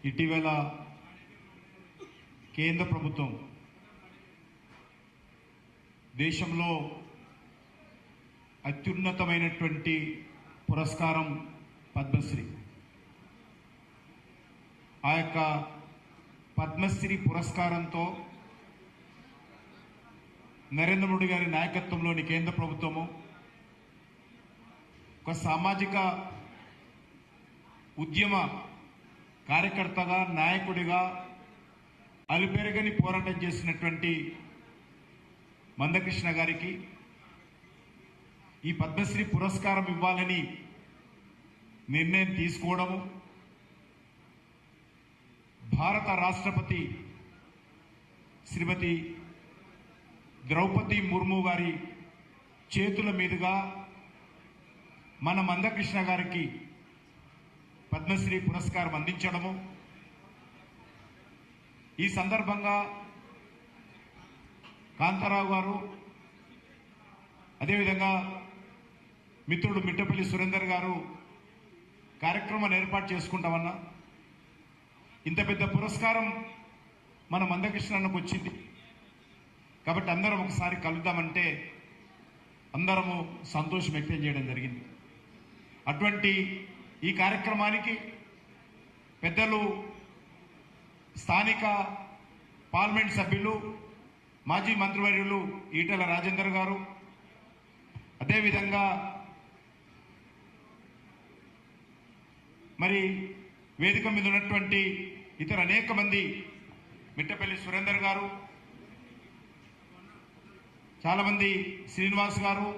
ఇటీవల కేంద్ర ప్రభుత్వం దేశంలో అత్యున్నతమైనటువంటి పురస్కారం పద్మశ్రీ. ఆ యొక్క పద్మశ్రీ పురస్కారంతో నరేంద్ర మోడీ గారి నాయకత్వంలోని కేంద్ర ప్రభుత్వము ఒక సామాజిక ఉద్యమ కార్యకర్తగా, నాయకుడిగా అలుపెరగని పోరాటం చేసినటువంటి మందకృష్ణ గారికి ఈ పద్మశ్రీ పురస్కారం ఇవ్వాలని నిర్ణయం తీసుకోవడము, భారత రాష్ట్రపతి శ్రీమతి ద్రౌపది ముర్ము గారి చేతుల మీదుగా మన మందకృష్ణ గారికి పద్మశ్రీ పురస్కారం అందించడము. ఈ సందర్భంగా కాంతారావు గారు, అదేవిధంగా మిత్రుడు మిట్టపల్లి సురేందర్ గారు కార్యక్రమాన్ని ఏర్పాటు చేసుకుంటామన్నా. ఇంత పెద్ద పురస్కారం మన మందకృష్ణకు వచ్చింది కాబట్టి అందరం ఒకసారి కలుద్దామంటే అందరము సంతోషం వ్యక్తం చేయడం జరిగింది. అటువంటి ఈ కార్యక్రమానికి పెద్దలు, స్థానిక పార్లమెంట్ సభ్యులు, మాజీ మంత్రివర్యులు ఈటెల రాజేందర్ గారు, అదేవిధంగా మరి వేదిక మీద ఉన్నటువంటి ఇతర అనేక మంది, మిట్టపల్లి సురేందర్ గారు, చాలా మంది, శ్రీనివాస్ గారు,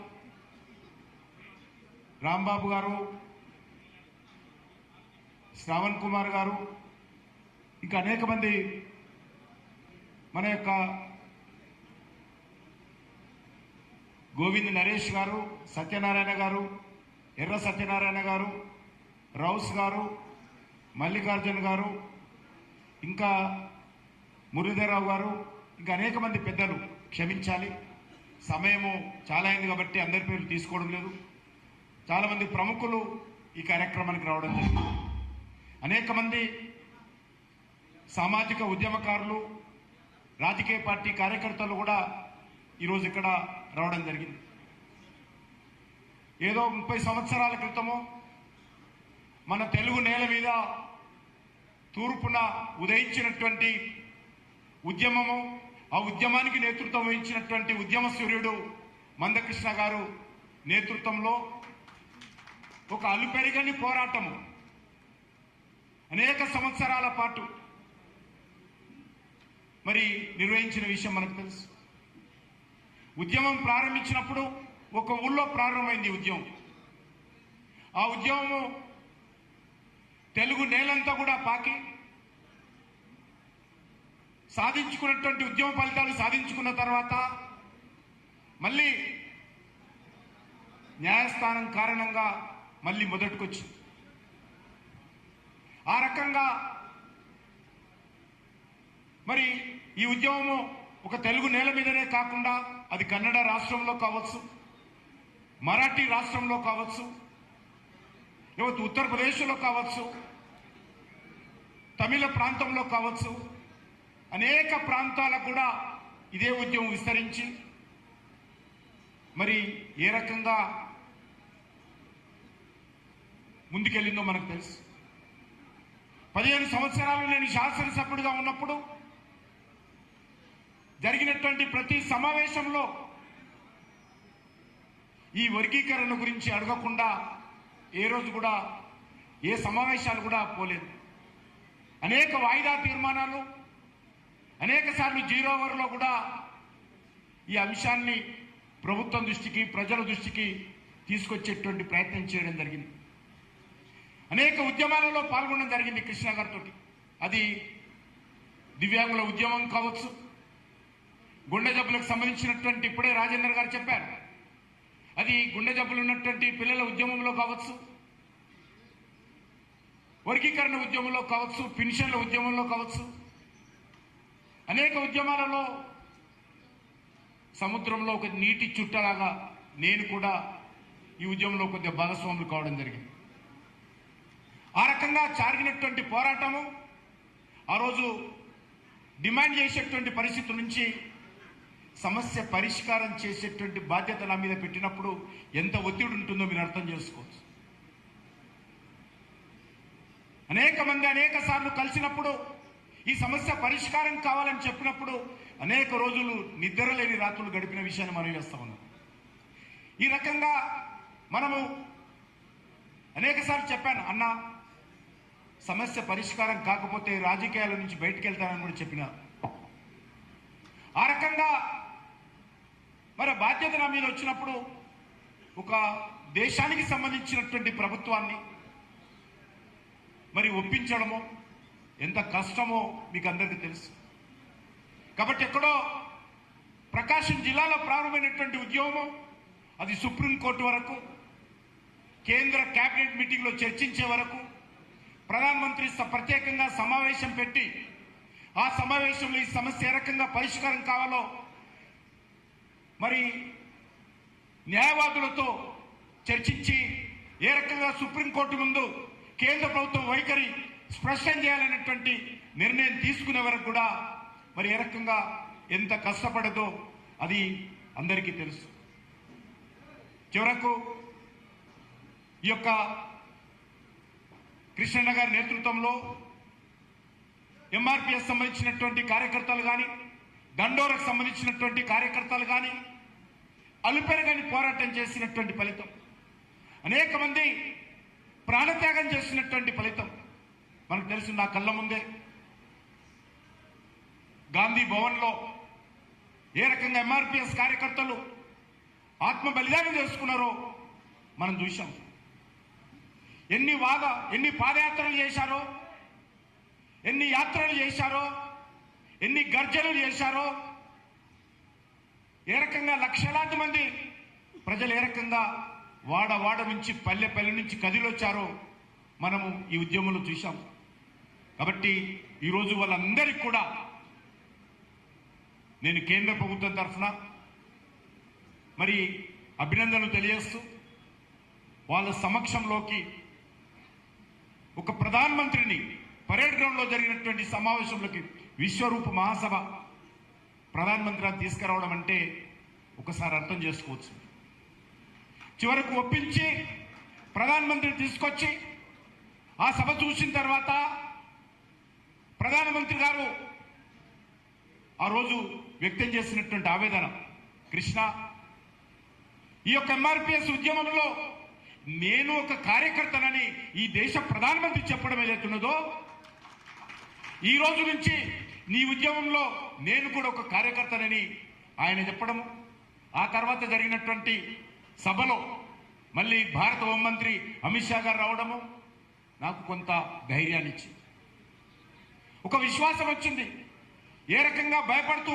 రాంబాబు గారు, శ్రావణ్ కుమార్ గారు, ఇంకా అనేక మంది, మన యొక్క గోవింద్ నరేష్ గారు, సత్యనారాయణ గారు, ఎర్ర సత్యనారాయణ గారు, రౌస్ గారు, మల్లికార్జున్ గారు, ఇంకా మురళీధరరావు గారు, ఇంకా అనేక మంది పెద్దలు, క్షమించాలి సమయము చాలా అయింది కాబట్టి అందరి పేర్లు తీసుకోవడం లేదు. చాలా మంది ప్రముఖులు ఈ కార్యక్రమానికి రావడం జరిగింది. అనేక మంది సామాజిక ఉద్యమకారులు, రాజకీయ పార్టీ కార్యకర్తలు కూడా ఈరోజు ఇక్కడ రావడం జరిగింది. ఏదో 30 సంవత్సరాల క్రితము మన తెలుగు నేల మీద తూర్పున ఉదయించినటువంటి ఉద్యమము, ఆ ఉద్యమానికి నేతృత్వం వహించినటువంటి ఉద్యమ సూర్యుడు మందకృష్ణ గారు నేతృత్వంలో ఒక అలుపెరగని పోరాటము అనేక సంవత్సరాల పాటు మరి నిర్వహించిన విషయం మనకు తెలుసు. ఉద్యమం ప్రారంభించినప్పుడు ఒక ఊళ్ళో ప్రారంభమైంది ఉద్యమం. ఆ ఉద్యమము తెలుగు నేలంతా కూడా పాకి సాధించుకున్నటువంటి ఉద్యమ ఫలితాలు సాధించుకున్న తర్వాత మళ్ళీ న్యాయస్థానం కారణంగా మళ్ళీ మొదటికొచ్చింది. ఆ రకంగా మరి ఈ ఉద్యమము ఒక తెలుగు నేల మీదనే కాకుండా అది కన్నడ రాష్ట్రంలో కావచ్చు, మరాఠీ రాష్ట్రంలో కావచ్చు, లేకపోతే ఉత్తరప్రదేశ్లో కావచ్చు, తమిళ ప్రాంతంలో కావచ్చు, అనేక ప్రాంతాలకు కూడా ఇదే ఉద్యమం విస్తరించి మరి ఏ రకంగా ముందుకెళ్ళిందో మనకు తెలుసు. 15 సంవత్సరాలు నేను శాసనసభ్యుడిగా ఉన్నప్పుడు జరిగినటువంటి ప్రతి సమావేశంలో ఈ వర్గీకరణ గురించి అడగకుండా ఏ రోజు కూడా ఏ సమావేశాలు కూడా పోలేదు. అనేక వాయిదా తీర్మానాలు, అనేక సార్లు 0 అవర్లో కూడా ఈ అంశాన్ని ప్రభుత్వం దృష్టికి, ప్రజల దృష్టికి తీసుకొచ్చేటువంటి ప్రయత్నం చేయడం జరిగింది. అనేక ఉద్యమాలలో పాల్గొనడం జరిగింది కృష్ణ గారితో. అది దివ్యాంగుల ఉద్యమం కావచ్చు, గుండె జబ్బులకు సంబంధించినటువంటి, ఇప్పుడే రాజేందర్ గారు చెప్పారు, అది గుండె జబ్బులు ఉన్నటువంటి పిల్లల ఉద్యమంలో కావచ్చు, వర్గీకరణ ఉద్యమంలో కావచ్చు, పెన్షన్ల ఉద్యమంలో కావచ్చు, అనేక ఉద్యమాలలో సముద్రంలో ఒక నీటి చుట్టలాగా నేను కూడా ఈ ఉద్యమంలో కొద్దిగా భాగస్వాములు కావడం జరిగింది. ఆ రకంగా సాగినటువంటి పోరాటము ఆ రోజు డిమాండ్ చేసేటువంటి పరిస్థితి నుంచి సమస్య పరిష్కారం చేసేటువంటి బాధ్యత నా మీద పెట్టినప్పుడు ఎంత ఒత్తిడి ఉంటుందో మీరు అర్థం చేసుకోవచ్చు. అనేక మంది అనేక సార్లు కలిసినప్పుడు ఈ సమస్య పరిష్కారం కావాలని చెప్పినప్పుడు అనేక రోజులు నిద్రలేని రాత్రులు గడిపిన విషయాన్ని మనం చేస్తా ఉన్నాం. ఈ రకంగా మనము అనేక సార్లు చెప్పాను, అన్న సమస్య పరిష్కారం కాకపోతే రాజకీయాల నుంచి బయటకు వెళ్తానని కూడా చెప్పిన. ఆ రకంగా మరి బాధ్యత నా మీద వచ్చినప్పుడు ఒక దేశానికి సంబంధించినటువంటి ప్రభుత్వాన్ని మరి ఒప్పించడమో ఎంత కష్టమో మీకు అందరికీ తెలుసు. కాబట్టి ఎక్కడో ప్రకాశం జిల్లాలో ప్రారంభమైనటువంటి ఉద్యమం అది సుప్రీంకోర్టు వరకు, కేంద్ర కేబినెట్ మీటింగ్లో చర్చించే వరకు, ప్రధానమంత్రి ప్రత్యేకంగా సమావేశం పెట్టి ఆ సమావేశంలో ఈ సమస్య ఏ రకంగా పరిష్కారం కావాలో మరి న్యాయవాదులతో చర్చించి ఏ రకంగా సుప్రీంకోర్టు ముందు కేంద్ర ప్రభుత్వం వైఖరి స్పష్టం చేయాలనేటువంటి నిర్ణయం తీసుకునే వరకు కూడా మరి ఏ రకంగా ఎంత కష్టపడదో అది అందరికీ తెలుసు. చివరకు ఈ యొక్క కృష్ణన్న గారి నేతృత్వంలో ఎంఆర్పిఎస్ సంబంధించినటువంటి కార్యకర్తలు కానీ, దండోరకు సంబంధించినటువంటి కార్యకర్తలు కానీ అలుపెరగని పోరాటం చేసినటువంటి ఫలితం, అనేక మంది ప్రాణత్యాగం చేసినటువంటి ఫలితం మనకు తెలుసు. నా కళ్ళ ముందే గాంధీ భవన్లో ఏ రకంగా ఎంఆర్పిఎస్ కార్యకర్తలు ఆత్మ బలిదానం చేసుకున్నారో మనం చూశాం. ఎన్ని పాదయాత్రలు చేశారో, ఎన్ని యాత్రలు చేశారో, ఎన్ని గర్జనలు చేశారో, ఏ రకంగా లక్షలాది మంది ప్రజలు ఏ రకంగా వాడ నుంచి పల్లె నుంచి కదిలొచ్చారో మనము ఈ ఉద్యమంలో చూశాం. కాబట్టి ఈరోజు వాళ్ళందరికీ కూడా నేను కేంద్ర ప్రభుత్వం తరఫున మరి అభినందనలు తెలియజేస్తూ వాళ్ళ సమక్షంలోకి ఒక ప్రధానమంత్రిని పరేడ్ గ్రౌండ్లో జరిగినటువంటి సమావేశంలోకి విశ్వరూప మహాసభ ప్రధానమంత్రి తీసుకురావడం అంటే ఒకసారి అర్థం చేసుకోవచ్చు. చివరకు ఒప్పించి ప్రధానమంత్రిని తీసుకొచ్చి ఆ సభ చూసిన తర్వాత ప్రధానమంత్రి గారు ఆ రోజు వ్యక్తం చేసినటువంటి ఆవేదన, కృష్ణ, ఈ యొక్క ఎంఆర్పిఎస్ ఉద్యమంలో నేను ఒక కార్యకర్తనని ఈ దేశ ప్రధానమంత్రి చెప్పడం ఏదైతున్నదో, ఈ రోజు నుంచి నీ ఉద్యమంలో నేను కూడా ఒక కార్యకర్తనని ఆయన చెప్పడము, ఆ తర్వాత జరిగినటువంటి సభలో మళ్ళీ భారత హోంమంత్రి అమిత్ షా గారు రావడము నాకు కొంత ధైర్యాన్ని ఇచ్చింది, ఒక విశ్వాసం వచ్చింది. ఏ రకంగా భయపడుతూ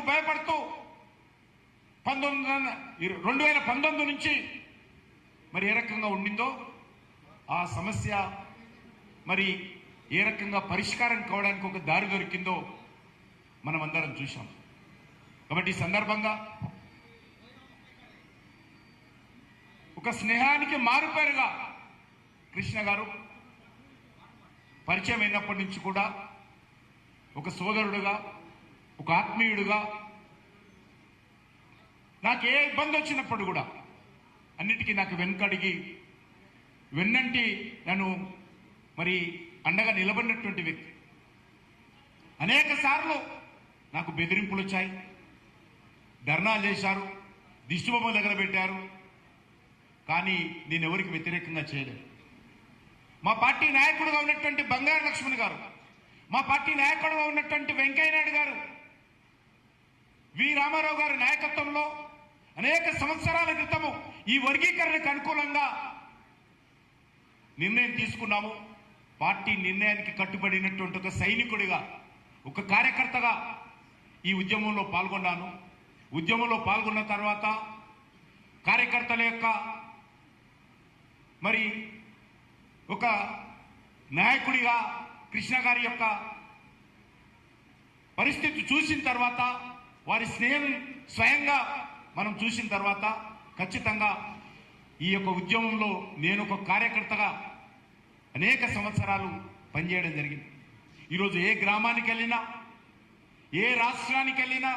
2019 నుంచి మరి ఏ రకంగా ఉండిందో ఆ సమస్య మరి ఏ రకంగా పరిష్కారం కావడానికి ఒక దారి దొరికిందో మనం అందరం చూశాం. కాబట్టి ఈ సందర్భంగా ఒక స్నేహానికి మారుపేరుగా కృష్ణ గారు పరిచయం అయినప్పటి నుంచి కూడా ఒక సోదరుడుగా, ఒక ఆత్మీయుడుగా, నాకు ఏ ఇబ్బంది వచ్చినప్పుడు కూడా అన్నిటికీ నాకు వెన్నంటి నన్ను మరి అండగా నిలబడినటువంటి వ్యక్తి. అనేక సార్లు నాకు బెదిరింపులు వచ్చాయి, ధర్నాలు చేశారు, దిష్టిబొమ్మలు దగ్గర పెట్టారు, కానీ నేను ఎవరికి వ్యతిరేకంగా చేయలేదు. మా పార్టీ నాయకుడుగా ఉన్నటువంటి బంగారు లక్ష్మణ్ గారు, మా పార్టీ నాయకుడుగా ఉన్నటువంటి వెంకయ్య నాయుడు గారు, వి రామారావు గారి నాయకత్వంలో అనేక సంవత్సరాల క్రితము ఈ వర్గీకరణకు అనుకూలంగా నిర్ణయం తీసుకున్నాము. పార్టీ నిర్ణయానికి కట్టుబడినటువంటి ఒక సైనికుడిగా, ఒక కార్యకర్తగా ఈ ఉద్యమంలో పాల్గొన్నాను. ఉద్యమంలో పాల్గొన్న తర్వాత కార్యకర్తల యొక్క మరి ఒక నాయకుడిగా కృష్ణ గారి యొక్క పరిస్థితి చూసిన తర్వాత, వారి స్నేహం స్వయంగా మనం చూసిన తర్వాత ఖచ్చితంగా ఈ యొక్క ఉద్యమంలో నేను ఒక కార్యకర్తగా అనేక సంవత్సరాలు పనిచేయడం జరిగింది. ఈరోజు ఏ గ్రామానికి వెళ్ళినా, ఏ రాష్ట్రానికి వెళ్ళినా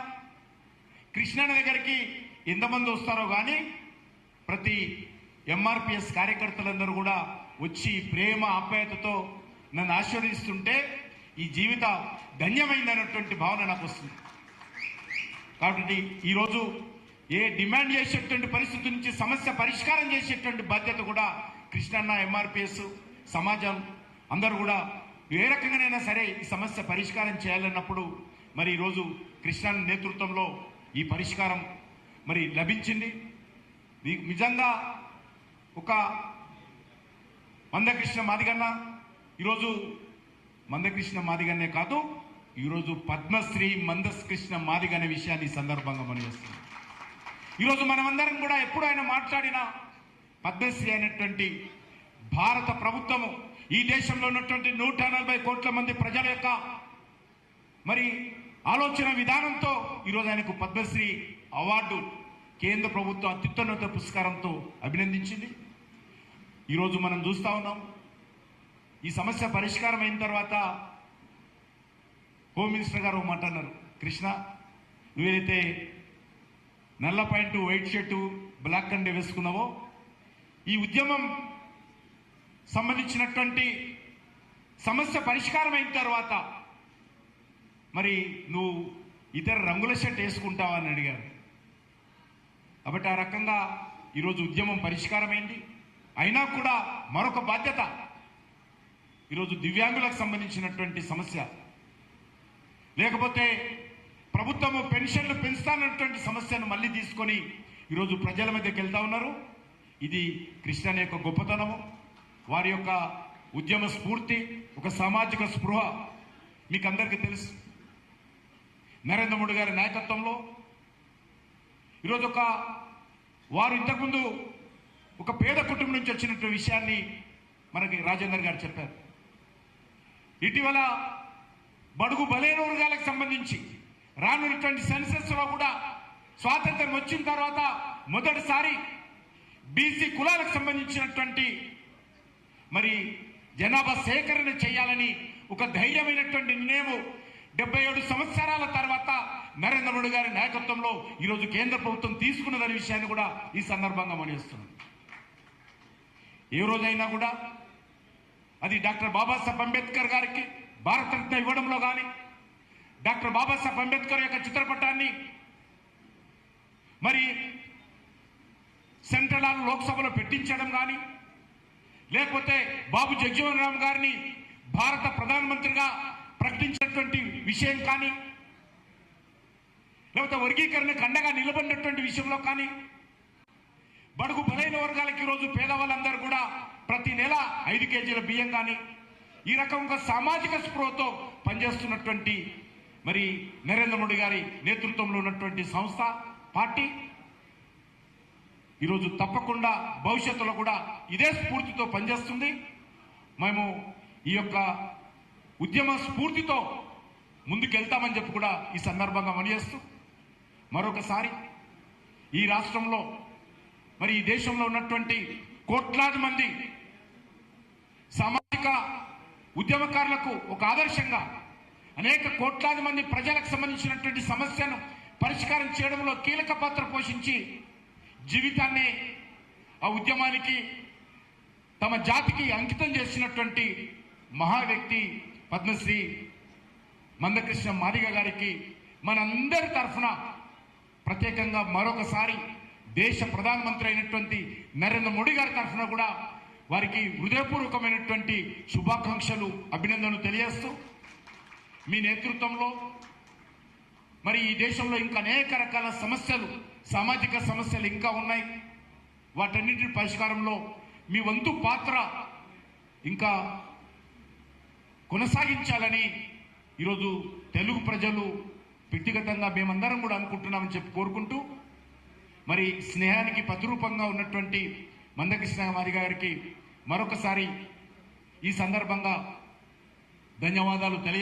కృష్ణన్న దగ్గరికి ఎంతమంది వస్తారో కానీ ప్రతి ఎంఆర్పిఎస్ కార్యకర్తలందరూ కూడా వచ్చి ప్రేమ ఆప్యాయతతో నన్ను ఆశీర్వదిస్తుంటే ఈ జీవిత ధన్యమైందన్నటువంటి భావన నాకు వస్తుంది. కాబట్టి ఈరోజు ఏ డిమాండ్ చేసేటువంటి పరిస్థితి నుంచి సమస్య పరిష్కారం చేసేటువంటి బాధ్యత కూడా కృష్ణన్న, ఎంఆర్పిఎస్, సమాజం అందరూ కూడా ఏ రకంగానైనా సరే ఈ సమస్య పరిష్కారం చేయాలన్నప్పుడు మరి ఈరోజు కృష్ణన్న నేతృత్వంలో ఈ పరిష్కారం మరి లభించింది. నిజంగా ఒక మందకృష్ణ మాదిగన్న ఈరోజు మందకృష్ణ మాదిగన్నే కాదు, ఈరోజు పద్మశ్రీ మందకృష్ణ మాదిగ అనే విషయాన్ని ఈ సందర్భంగా మనం చేస్తున్నాం. ఈరోజు మనమందరం కూడా ఎప్పుడు ఆయన మాట్లాడినా పద్మశ్రీ అనేటువంటి భారత ప్రభుత్వము ఈ దేశంలో ఉన్నటువంటి 140 కోట్ల మంది ప్రజల యొక్క మరి ఆలోచన విధానంతో ఈరోజు ఆయనకు పద్మశ్రీ అవార్డు కేంద్ర ప్రభుత్వం అత్యున్నత పురస్కారంతో అభినందించింది. ఈరోజు మనం చూస్తా ఉన్నాం. ఈ సమస్య పరిష్కారం అయిన తర్వాత హోమ్ మినిస్టర్ గారు మాట అన్నారు, కృష్ణ నువ్వేదైతే నల్ల ప్యాంటు, వైట్ షర్టు, బ్లాక్ కండే వేసుకున్నావో ఈ ఉద్యమం సంబంధించినటువంటి సమస్య పరిష్కారం అయిన తర్వాత మరి నువ్వు ఇతర రంగుల షర్ట్ వేసుకుంటావా అని అడిగారు. కాబట్టి ఆ రకంగా ఈరోజు ఉద్యమం పరిష్కారమైంది. అయినా కూడా మరొక బాధ్యత ఈరోజు దివ్యాంగులకు సంబంధించినటువంటి సమస్య, లేకపోతే ప్రభుత్వము పెన్షన్లు పెంచుతానటువంటి సమస్యను మళ్ళీ తీసుకొని ఈరోజు ప్రజల మధ్యకి వెళ్తా ఉన్నారు. ఇది కృష్ణ యొక్క గొప్పతనము, వారి యొక్క ఉద్యమ స్ఫూర్తి, ఒక సామాజిక స్పృహ మీకు అందరికీ తెలుసు. నరేంద్ర మోడీ గారి నాయకత్వంలో ఈరోజు వారు ఇంతకుముందు ఒక పేద కుటుంబం నుంచి వచ్చినటువంటి విషయాన్ని మనకి రాజేందర్ గారు చెప్పారు. ఇటీవల బడుగు బలైన వర్గాలకు సంబంధించి రానున్నటువంటి సెన్సెస్ లో కూడా స్వాతంత్రం వచ్చిన తర్వాత మొదటిసారి బీసీ కులాలకు సంబంధించినటువంటి మరి జనాభా సేకరణ చేయాలని ఒక ధైర్యమైనటువంటి నిర్ణయం 77 సంవత్సరాల తర్వాత నరేంద్ర మోడీ గారి నాయకత్వంలో ఈరోజు కేంద్ర ప్రభుత్వం తీసుకున్నదనే విషయాన్ని కూడా ఈ సందర్భంగా మనవిస్తున్నాం. ఏ రోజైనా కూడా అది డాక్టర్ బాబాసాహెబ్ అంబేద్కర్ గారికి భారతరత్న ఇవ్వడంలో కానీ, డాక్టర్ బాబాసాహెబ్ అంబేద్కర్ యొక్క చిత్రపటాన్ని మరి సెంట్రల్ హాల్ లోక్సభలో పెట్టించడం కానీ, లేకపోతే బాబు జగజీవన్ రామ్ గారిని భారత ప్రధానమంత్రిగా ప్రకటించినటువంటి విషయం కానీ, లేకపోతే వర్గీకరణకు అండగా నిలబడినటువంటి విషయంలో కానీ, బడుగు బలైన వర్గాలకి ఈరోజు పేదవాళ్ళందరూ కూడా ప్రతి నెల 5 కేజీల బియ్యం కానీ, ఈ రకంగా సామాజిక స్పృహతో పనిచేస్తున్నటువంటి మరి నరేంద్ర మోడీ గారి నేతృత్వంలో ఉన్నటువంటి సంస్థ, పార్టీ ఈరోజు తప్పకుండా భవిష్యత్తులో కూడా ఇదే స్ఫూర్తితో పనిచేస్తుంది. మేము ఈ యొక్క ఉద్యమ స్ఫూర్తితో ముందుకెళ్తామని చెప్పి కూడా ఈ సందర్భంగా మనయేస్తూ మరొకసారి ఈ రాష్ట్రంలో మరి ఈ దేశంలో ఉన్నటువంటి కోట్లాది మంది సామాజిక ఉద్యమకారులకు ఒక ఆదర్శంగా అనేక కోట్లాది మంది ప్రజలకు సంబంధించినటువంటి సమస్యను పరిష్కారం చేయడంలో కీలక పాత్ర పోషించి జీవితాన్ని ఆ ఉద్యమానికి తమ జాతికి అంకితం చేసినటువంటి మహా వ్యక్తి పద్మశ్రీ మందకృష్ణ మాదిగ గారికి మనందరి తరఫున ప్రత్యేకంగా మరొకసారి దేశ ప్రధానమంత్రి అయినటువంటి నరేంద్ర మోడీ గారి తరఫున కూడా వారికి హృదయపూర్వకమైనటువంటి శుభాకాంక్షలు, అభినందనలు తెలియజేస్తూ మీ నేతృత్వంలో మరి ఈ దేశంలో ఇంకా అనేక రకాల సమస్యలు, సామాజిక సమస్యలు ఇంకా ఉన్నాయి. వాటన్నింటి పరిష్కారంలో మీ వంతు పాత్ర ఇంకా కొనసాగించాలని ఈరోజు తెలుగు ప్రజలు వ్యక్తిగతంగా మేమందరం కూడా అనుకుంటున్నామని చెప్పి కోరుకుంటూ, మరి స్నేహానికి ప్రతిరూపంగా ఉన్నటువంటి మందకృష్ణ మాదిగ గారికి మరొకసారి ఈ సందర్భంగా ధన్యవాదాలు తెలియ